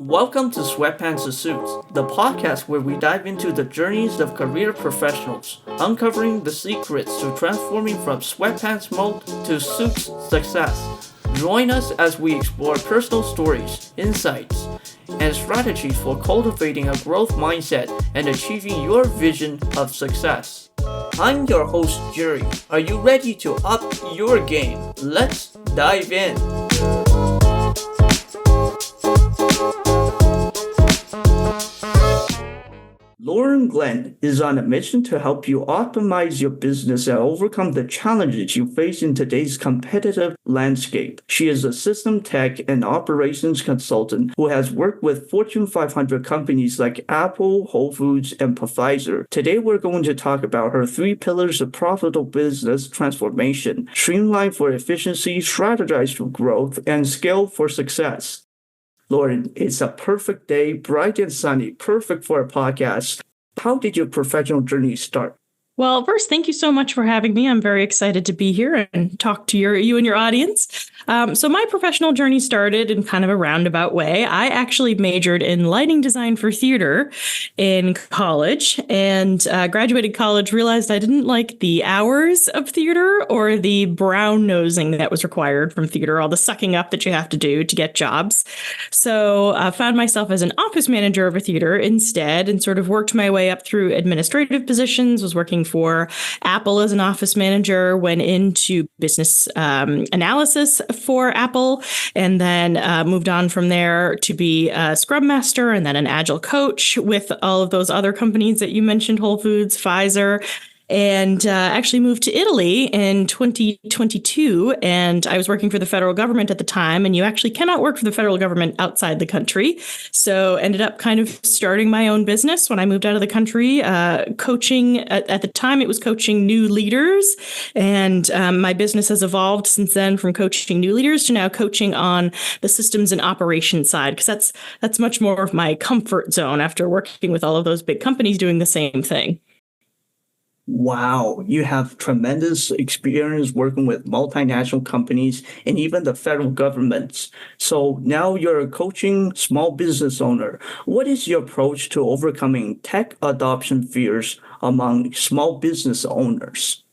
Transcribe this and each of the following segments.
Welcome to Sweatpants to Suits, the podcast where we dive into the journeys of career professionals, uncovering the secrets to transforming from sweatpants mode to suits success. Join us as we explore personal stories, insights, and strategies for cultivating a growth mindset and achieving your vision of success. I'm your host, Jerry. Are you ready to up your game? Let's dive in. Lauren Glynn is on a mission to help you optimize your business and overcome the challenges you face in today's competitive landscape. She is a system tech and operations consultant who has worked with Fortune 500 companies like Apple, Whole Foods, and Pfizer. Today, we're going to talk about her 3 pillars of profitable business transformation: Streamline for efficiency, Strategize for growth, and Scale for success. Lauren, it's a perfect day, bright and sunny, perfect for a podcast. How did your professional journey start? Well, first, thank you so much for having me. I'm very excited to be here and talk to you and your audience. So my professional journey started in kind of a roundabout way. I actually majored in lighting design for theater in college and graduated college, realized I didn't like the hours of theater or the brown nosing that was required from theater, all the sucking up that you have to do to get jobs. So I found myself as an office manager of a theater instead and sort of worked my way up through administrative positions, was working for Apple as an office manager, went into business analysis for Apple, and then moved on from there to be a Scrum Master and then an Agile coach with all of those other companies that you mentioned, Whole Foods, Pfizer. And actually moved to Italy in 2022. And I was working for the federal government at the time. And you actually cannot work for the federal government outside the country. So ended up kind of starting my own business when I moved out of the country, coaching. At the time, it was coaching new leaders. And my business has evolved since then from coaching new leaders to now coaching on the systems and operations side, because that's much more of my comfort zone after working with all of those big companies doing the same thing. Wow, you have tremendous experience working with multinational companies and even the federal governments. So now you're a coaching small business owner. What is your approach to overcoming tech adoption fears among small business owners?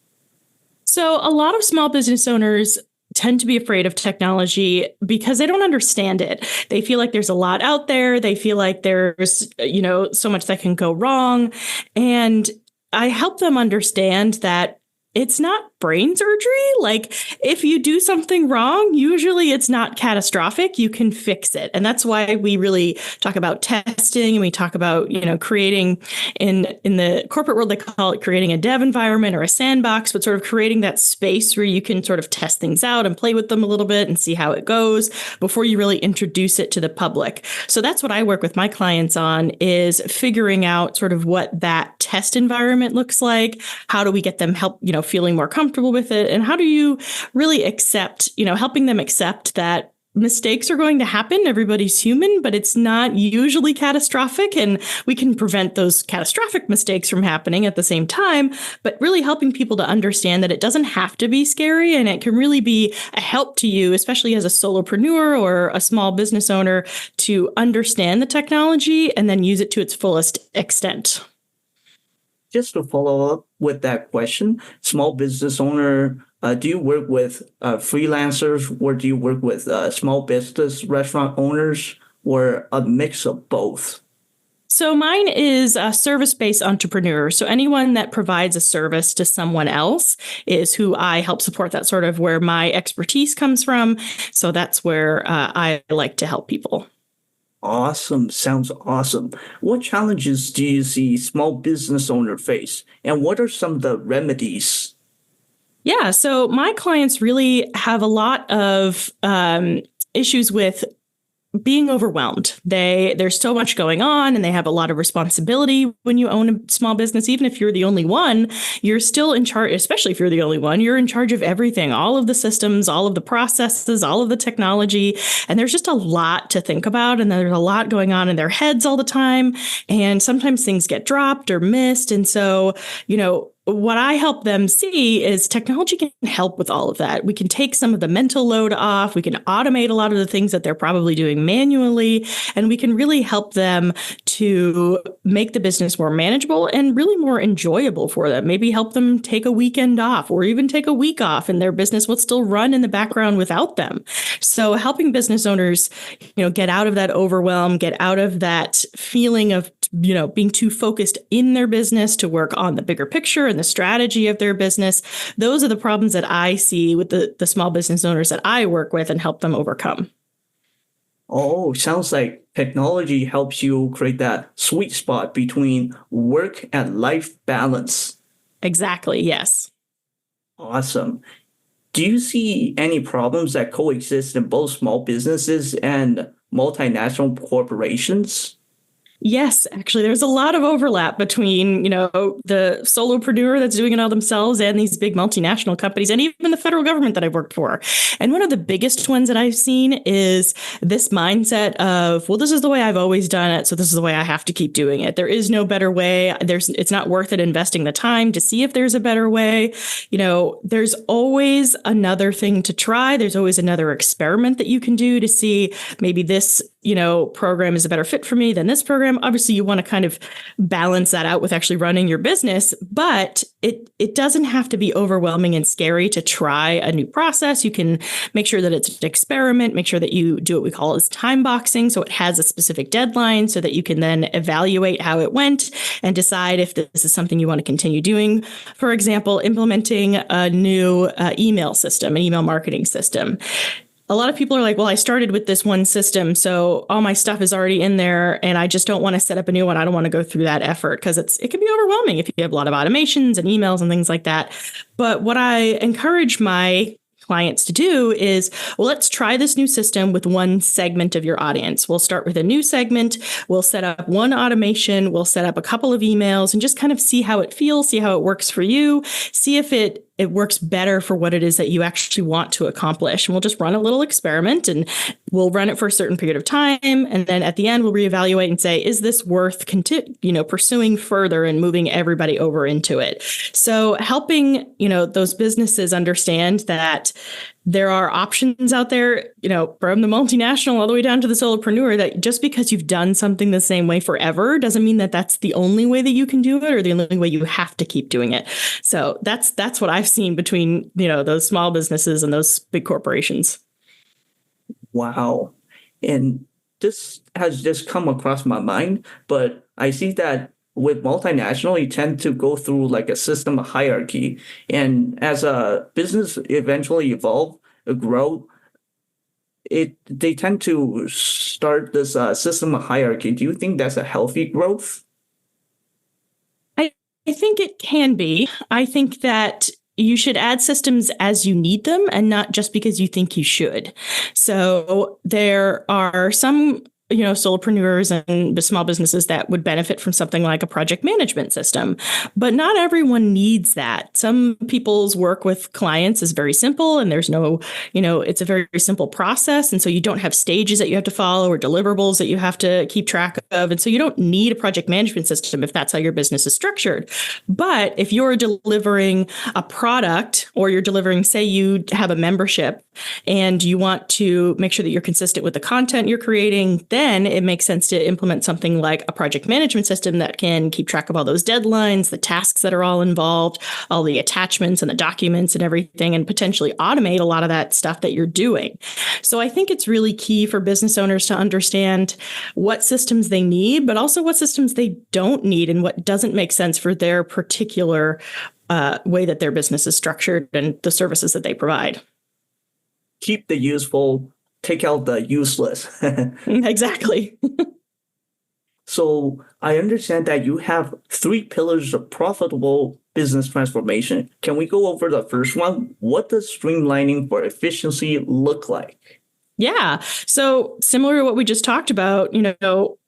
So a lot of small business owners tend to be afraid of technology because they don't understand it. They feel like there's a lot out there. They feel like there's, so much that can go wrong. And I help them understand that it's not brain surgery. Like, if you do something wrong, usually it's not catastrophic. You can fix it. And that's why we really talk about testing, and we talk about, creating in the corporate world, they call it creating a dev environment or a sandbox, but sort of creating that space where you can sort of test things out and play with them a little bit and see how it goes before you really introduce it to the public. So that's what I work with my clients on, is figuring out sort of what that test environment looks like. How do we get them feeling more comfortable with it? And how do you really accept, helping them accept that mistakes are going to happen. Everybody's human, but it's not usually catastrophic. And we can prevent those catastrophic mistakes from happening at the same time, but really helping people to understand that it doesn't have to be scary, and it can really be a help to you, especially as a solopreneur or a small business owner, to understand the technology and then use it to its fullest extent. Just to follow up with that question, small business owner, do you work with freelancers, or do you work with small business restaurant owners, or a mix of both? So mine is a service-based entrepreneur. So anyone that provides a service to someone else is who I help support. That's sort of where my expertise comes from. So that's where I like to help people. Awesome. Sounds awesome. What challenges do you see small business owners face, and what are some of the remedies? Yeah, so my clients really have a lot of issues with being overwhelmed. There's so much going on, and they have a lot of responsibility when you own a small business. Even if you're the only one, you're still in charge, especially if you're the only one, you're in charge of everything, all of the systems, all of the processes, all of the technology. And there's just a lot to think about. And there's a lot going on in their heads all the time. And sometimes things get dropped or missed. And so, what I help them see is technology can help with all of that. We can take some of the mental load off. We can automate a lot of the things that they're probably doing manually, and we can really help them to make the business more manageable and really more enjoyable for them. Maybe help them take a weekend off or even take a week off, and their business will still run in the background without them. So helping business owners, get out of that overwhelm, get out of that feeling of being too focused in their business to work on the bigger picture and the strategy of their business. Those are the problems that I see with the small business owners that I work with and help them overcome. Oh, sounds like technology helps you create that sweet spot between work and life balance. Exactly. Yes. Awesome. Do you see any problems that coexist in both small businesses and multinational corporations? Yes, actually, there's a lot of overlap between, the solopreneur that's doing it all themselves and these big multinational companies and even the federal government that I've worked for. And one of the biggest ones that I've seen is this mindset of, well, this is the way I've always done it, so this is the way I have to keep doing it. There is no better way. It's not worth it investing the time to see if there's a better way. There's always another thing to try. There's always another experiment that you can do to see maybe this program is a better fit for me than this program. Obviously, you want to kind of balance that out with actually running your business, but it doesn't have to be overwhelming and scary to try a new process. You can make sure that it's an experiment, make sure that you do what we call as time boxing. So it has a specific deadline so that you can then evaluate how it went and decide if this is something you want to continue doing. For example, implementing a new email system, an email marketing system. A lot of people are like, well, I started with this one system, so all my stuff is already in there, and I just don't want to set up a new one. I don't want to go through that effort because it can be overwhelming if you have a lot of automations and emails and things like that. But what I encourage my clients to do is, well, let's try this new system with one segment of your audience. We'll start with a new segment. We'll set up one automation. We'll set up a couple of emails and just kind of see how it feels, see how it works for you, see if it works better for what it is that you actually want to accomplish. And we'll just run a little experiment and we'll run it for a certain period of time. And then at the end, we'll reevaluate and say, is this worth pursuing further and moving everybody over into it? So helping, those businesses understand that there are options out there, from the multinational all the way down to the solopreneur, that just because you've done something the same way forever doesn't mean that that's the only way that you can do it or the only way you have to keep doing it. So that's what I've seen between, those small businesses and those big corporations. Wow. And this has just come across my mind, but I see that with multinational, you tend to go through like a system hierarchy. And as a business eventually grow, they tend to start this system hierarchy. Do you think that's a healthy growth? I think it can be. I think that you should add systems as you need them and not just because you think you should. So there are some solopreneurs and small businesses that would benefit from something like a project management system. But not everyone needs that. Some people's work with clients is very simple and there's no, it's a very simple process. And so you don't have stages that you have to follow or deliverables that you have to keep track of. And so you don't need a project management system if that's how your business is structured. But if you're delivering a product or you're delivering, say you have a membership and you want to make sure that you're consistent with the content you're creating, then it makes sense to implement something like a project management system that can keep track of all those deadlines, the tasks that are all involved, all the attachments and the documents and everything, and potentially automate a lot of that stuff that you're doing. So I think it's really key for business owners to understand what systems they need, but also what systems they don't need and what doesn't make sense for their particular way that their business is structured and the services that they provide. Keep the useful, take out the useless. Exactly. So I understand that you have 3 pillars of profitable business transformation. Can we go over the first one? What does streamlining for efficiency look like? Yeah. So similar to what we just talked about,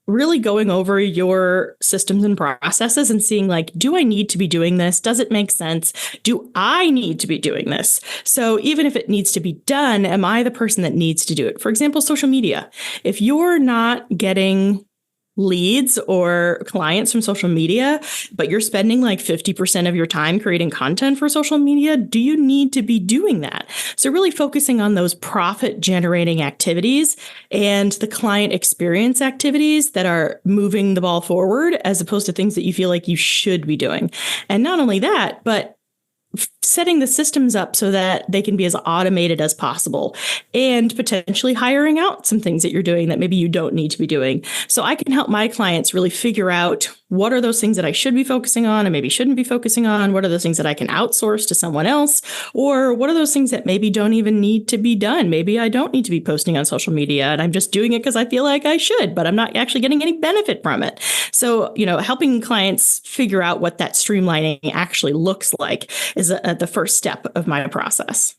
really going over your systems and processes and seeing like, do I need to be doing this? Does it make sense? Do I need to be doing this? So even if it needs to be done, am I the person that needs to do it? For example, social media. If you're not getting leads or clients from social media, but you're spending like 50% of your time creating content for social media, do you need to be doing that? So really focusing on those profit generating activities and the client experience activities that are moving the ball forward, as opposed to things that you feel like you should be doing. And not only that, but setting the systems up so that they can be as automated as possible, and potentially hiring out some things that you're doing that maybe you don't need to be doing. So I can help my clients really figure out what are those things that I should be focusing on and maybe shouldn't be focusing on? What are those things that I can outsource to someone else? Or what are those things that maybe don't even need to be done? Maybe I don't need to be posting on social media and I'm just doing it because I feel like I should, but I'm not actually getting any benefit from it. So, helping clients figure out what that streamlining actually looks like is the first step of my process.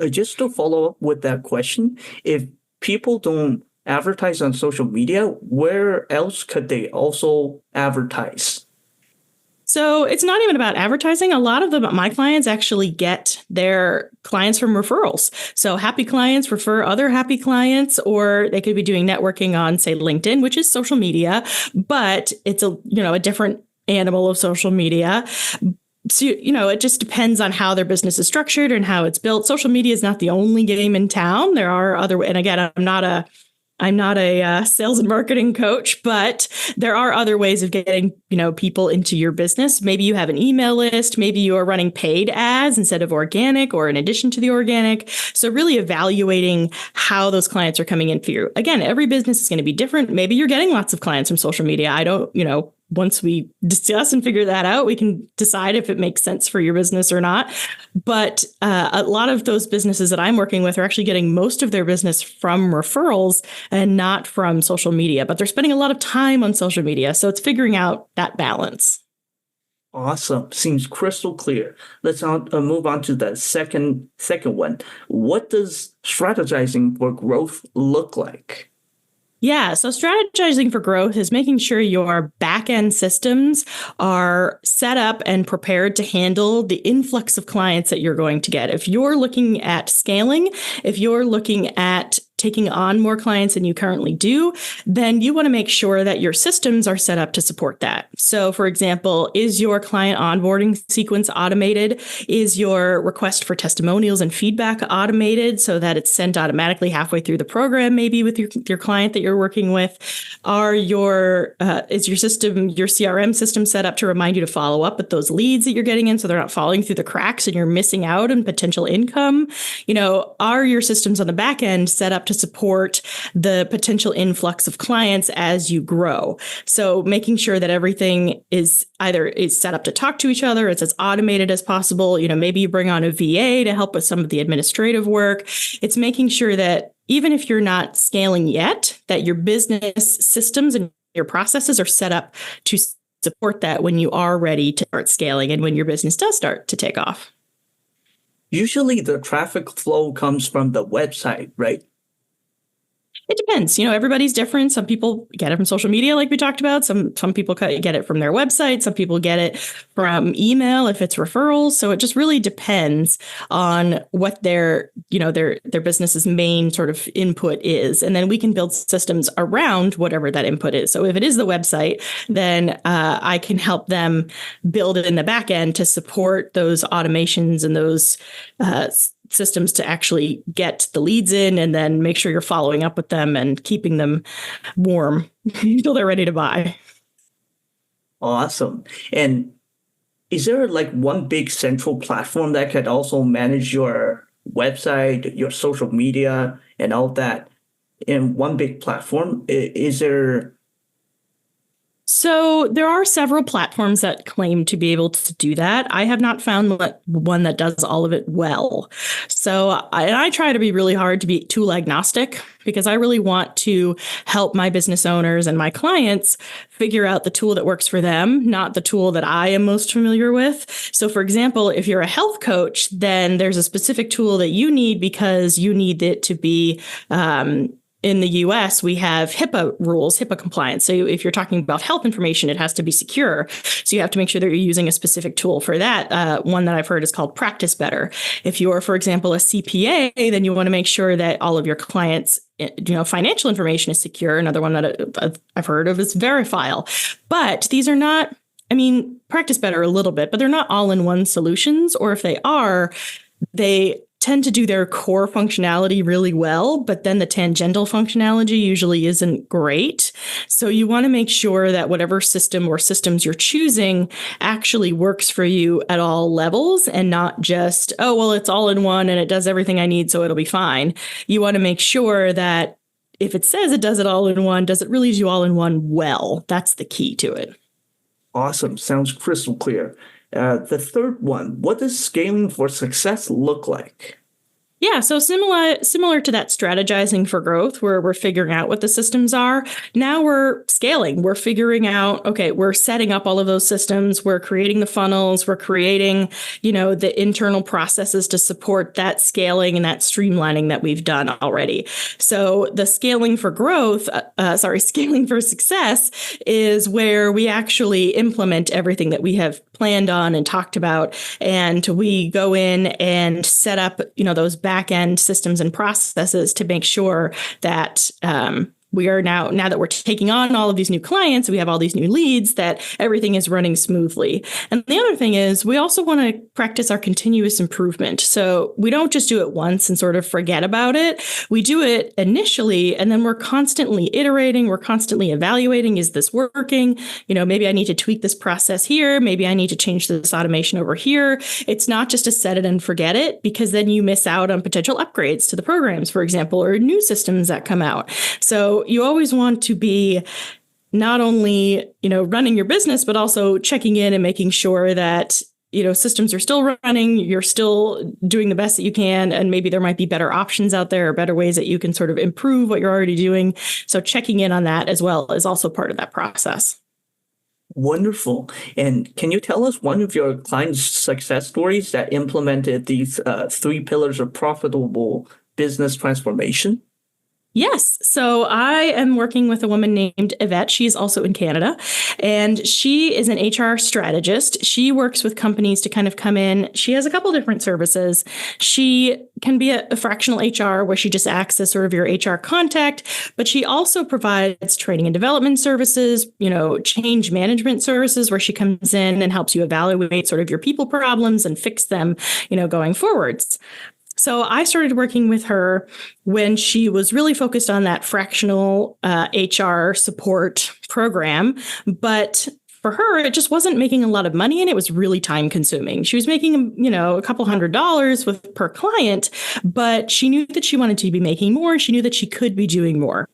Just to follow up with that question, if people don't advertise on social media, where else could they also advertise? So it's not even about advertising. A lot of my clients actually get their clients from referrals. So happy clients refer other happy clients, or they could be doing networking on, say, LinkedIn, which is social media, but it's a different animal of social media. So, it just depends on how their business is structured and how it's built. Social media is not the only game in town. There are other, and again, I'm not a sales and marketing coach, but there are other ways of getting, people into your business. Maybe you have an email list. Maybe you are running paid ads instead of organic, or in addition to the organic. So really evaluating how those clients are coming in for you. Again, every business is going to be different. Maybe you're getting lots of clients from social media. I don't, once we discuss and figure that out, we can decide if it makes sense for your business or not. But a lot of those businesses that I'm working with are actually getting most of their business from referrals and not from social media, but they're spending a lot of time on social media. So it's figuring out that balance. Awesome. Seems crystal clear. Let's move on to the second one. What does strategizing for growth look like? Yeah. So strategizing for growth is making sure your back-end systems are set up and prepared to handle the influx of clients that you're going to get. If you're looking at scaling, if you're looking at taking on more clients than you currently do, then you want to make sure that your systems are set up to support that. So, for example, is your client onboarding sequence automated? Is your request for testimonials and feedback automated so that it's sent automatically halfway through the program, maybe with your client that you're working with? Is your CRM system set up to remind you to follow up with those leads that you're getting in so they're not falling through the cracks and you're missing out on potential income? Are your systems on the back end set up to support the potential influx of clients as you grow? So making sure that everything is set up to talk to each other, it's as automated as possible. Maybe you bring on a VA to help with some of the administrative work. It's making sure that even if you're not scaling yet, that your business systems and your processes are set up to support that when you are ready to start scaling and when your business does start to take off. Usually the traffic flow comes from the website, right? It depends. Everybody's different. Some people get it from social media, like we talked about. Some people get it from their website. Some people get it from email if it's referrals. So it just really depends on what their business's main sort of input is. And then we can build systems around whatever that input is. So if it is the website, then I can help them build it in the back end to support those automations and those systems to actually get the leads in, and then make sure you're following up with them and keeping them warm until they're ready to buy. Awesome. And is there like one big central platform that could also manage your website, your social media, and all that in one big platform? Is there? So there are several platforms that claim to be able to do that. I have not found one that does all of it well. So I try to be really hard to be tool agnostic, because I really want to help my business owners and my clients figure out the tool that works for them, not the tool that I am most familiar with. So for example, if you're a health coach, then there's a specific tool that you need because you need it to be in the US, we have HIPAA rules, HIPAA compliance. So if you're talking about health information, it has to be secure. So you have to make sure that you're using a specific tool for that. One that I've heard is called Practice Better. If you're, for example, a CPA, then you want to make sure that all of your clients' financial information is secure. Another one that I've heard of is Verifile. But these are not, Practice Better a little bit, but they're not all-in-one solutions. Or if they are, they tend to do their core functionality really well, but then the tangential functionality usually isn't great. So you want to make sure that whatever system or systems you're choosing actually works for you at all levels and not just, oh, well, it's all in one and it does everything I need, so it'll be fine. You want to make sure that if it says it does it all in one, does it really do all in one well? That's the key to it. Awesome. Sounds crystal clear. The third one, what does scaling for success look like? Yeah, so similar to that strategizing for growth, where we're figuring out what the systems are. Now we're scaling. We're figuring out, okay, we're setting up all of those systems. We're creating the funnels. We're creating, the internal processes to support that scaling and that streamlining that we've done already. So the scaling for success is where we actually implement everything that we have planned on and talked about. And we go in and set up, those back-end systems and processes to make sure that we are now that we're taking on all of these new clients, we have all these new leads, that everything is running smoothly. And the other thing is we also want to practice our continuous improvement. So we don't just do it once and sort of forget about it. We do it initially, and then we're constantly iterating. We're constantly evaluating. Is this working? Maybe I need to tweak this process here. Maybe I need to change this automation over here. It's not just a set it and forget it, because then you miss out on potential upgrades to the programs, for example, or new systems that come out. So you always want to be not only, running your business, but also checking in and making sure that, systems are still running, you're still doing the best that you can, and maybe there might be better options out there or better ways that you can sort of improve what you're already doing. So checking in on that as well is also part of that process. Wonderful. And can you tell us one of your clients' success stories that implemented these 3 pillars of profitable business transformation? Yes. So I am working with a woman named Yvette. She's also in Canada, and she is an HR strategist. She works with companies to kind of come in. She has a couple different services. She can be a fractional HR, where she just acts as sort of your HR contact, but she also provides training and development services, change management services, where she comes in and helps you evaluate sort of your people problems and fix them, going forwards. So I started working with her when she was really focused on that fractional HR support program. But for her, it just wasn't making a lot of money, and it was really time consuming. She was making, a couple $100s per client, but she knew that she wanted to be making more. She knew that she could be doing more.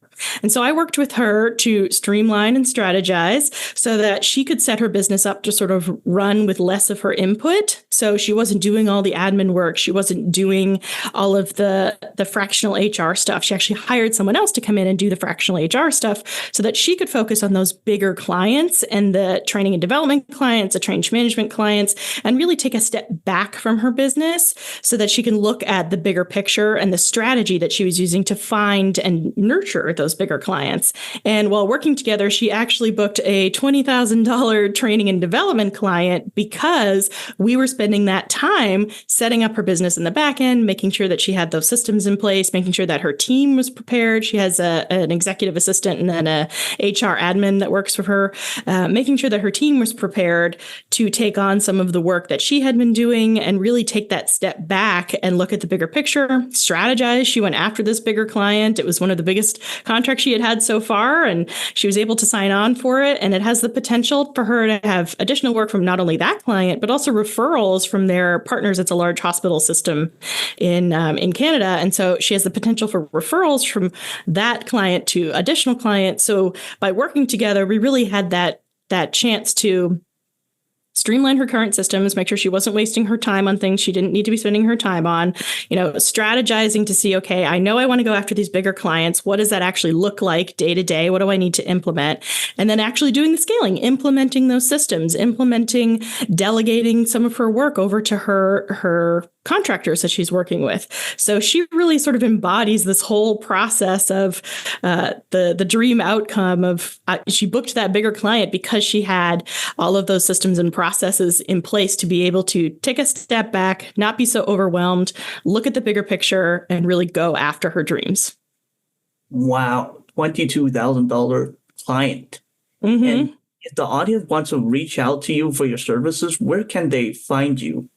And so I worked with her to streamline and strategize so that she could set her business up to sort of run with less of her input. So she wasn't doing all the admin work. She wasn't doing all of the fractional HR stuff. She actually hired someone else to come in and do the fractional HR stuff so that she could focus on those bigger clients and the training and development clients, the change management clients, and really take a step back from her business so that she can look at the bigger picture and the strategy that she was using to find and nurture those bigger clients. And while working together, she actually booked a $20,000 training and development client because we were spending that time setting up her business in the back end, making sure that she had those systems in place, making sure that her team was prepared. She has an executive assistant and then a HR admin that works for her, making sure that her team was prepared to take on some of the work that she had been doing and really take that step back and look at the bigger picture, strategize. She went after this bigger client. It was one of the biggest contract she had so far, and she was able to sign on for it. And it has the potential for her to have additional work from not only that client, but also referrals from their partners. It's a large hospital system in Canada. And so she has the potential for referrals from that client to additional clients. So by working together, we really had that chance to streamline her current systems, make sure she wasn't wasting her time on things she didn't need to be spending her time on, strategizing to see, okay, I know I want to go after these bigger clients. What does that actually look like day to day? What do I need to implement? And then actually doing the scaling, implementing those systems, delegating some of her work over to her contractors that she's working with. So she really sort of embodies this whole process of the dream outcome of she booked that bigger client because she had all of those systems and processes in place to be able to take a step back, not be so overwhelmed, look at the bigger picture, and really go after her dreams. Wow, $22,000 client. Mm-hmm. And if the audience wants to reach out to you for your services, where can they find you?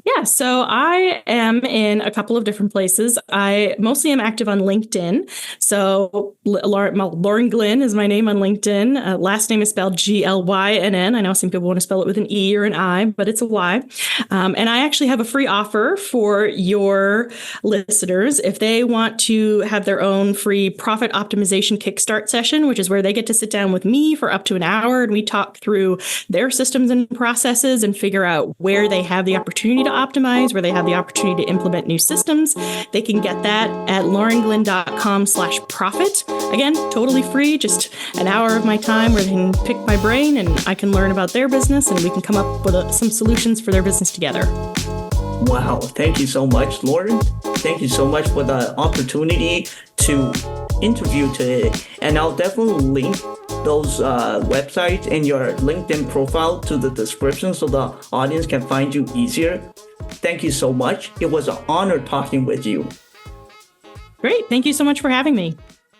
Yeah, so I am in a couple of different places. I mostly am active on LinkedIn. So Lauren Glynn is my name on LinkedIn. Last name is spelled Glynn. I know some people want to spell it with an E or an I, but it's a Y. And I actually have a free offer for your listeners. If they want to have their own free profit optimization kickstart session, which is where they get to sit down with me for up to an hour and we talk through their systems and processes and figure out where they have the opportunity to optimize, where they have the opportunity to implement new systems. They can get that at laurenglynn.com/profit. Again, totally free, just an hour of my time where they can pick my brain and I can learn about their business and we can come up with some solutions for their business together. Wow, thank you so much, Lauren. Thank you so much for the opportunity to interview today. And I'll definitely link those websites and your LinkedIn profile to the description so the audience can find you easier. Thank you so much. It was an honor talking with you. Great. Thank you so much for having me.